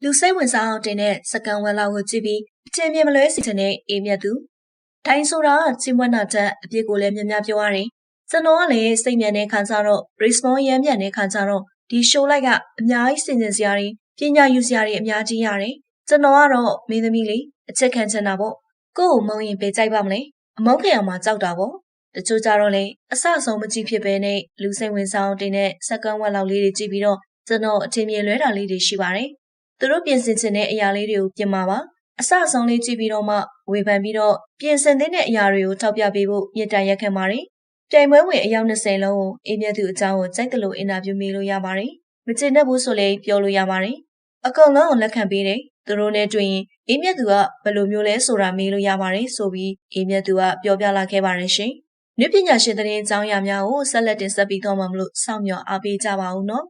လူစိတ်ဝင်စားအောင်တင်တဲ့စကန်ဝက်လောက်ကိုကြည့်ပြီးအထင်မြင်မလွဲစီချင်တဲ့အေးမြတ်သူထိုင်ဆိုတာကချင်းမွက်နာတဲ့အပြစ်ကိုလည်းများများပြောရတယ်ကျွန်တော်ကလည်းစိတ်မြန်တဲ့ခန်းစားတော့ response ရမ်းမြန်တဲ့ခန်းစားတော့ဒီ show လိုက်ကအများကြီးစင်စင်စရာတွေပညာယူစရာတွေအများကြီးရတယ်ကျွန်တော်ကတော့မင်းသမီးလေးအချက်ခံချင်တာပေါ့ကို့ကိုမုံရင်ပေးကြိုက်ပါမလဲအမုန်းခံအောင်မှကြောက်တာပေါ့တချို့ကြတော့လေအဆအဆုံးမကြည့်ဖြစ်ပဲနဲ့လူစိတ်ဝင်စားအောင်တင်တဲ့စကန်ဝက်လောက်လေးတွေကြည့်ပြီးတော့ကျွန်တော်အထင်မြင်လွဲတာလေးတွေရှိပါတယ်သူတို့ပြင်ဆင်ချင်တဲ့အရာလေးတွေကိုပြင်ပါပါအဆအဆုံးလေးကြည့်ပြီးတော့မှဝေဖန်ပြီးတော့ပြင်ဆင်တဲ့အရာတွေကိုထောက်ပြပေးဖို့မြစ်တာရက်ခံပါတယ်ပြိုင်ပွဲဝင်အယောက်20လုံးကိုအေးမြတ်သူအကြောင်းကိုကြိုက်တယ်လို့အင်တာဗျူးမေးလို့ရပါတယ်မကျေနပ်ဘူးဆိုလည်းပြောလို့ရပါတယ်အကုန်လုံးကိုလက်ခံပေးတယ်သူတို့နဲ့တွေ့ရင်အေးမြတ်သူကဘယ်လိုမျိုးလဲဆိုတာမေးလို့ရပါတယ်ဆိုပြီးအေးမြတ်သူကပြောပြလာခဲ့ပါတယ်ရှင်နုပညာရှင်သတင်းအကြောင်းအရာများကိုဆက်လက်တင်ဆက်ပြီးတော့မှမလို့စောင့်မျှော်အားပေးကြပါဦးနော်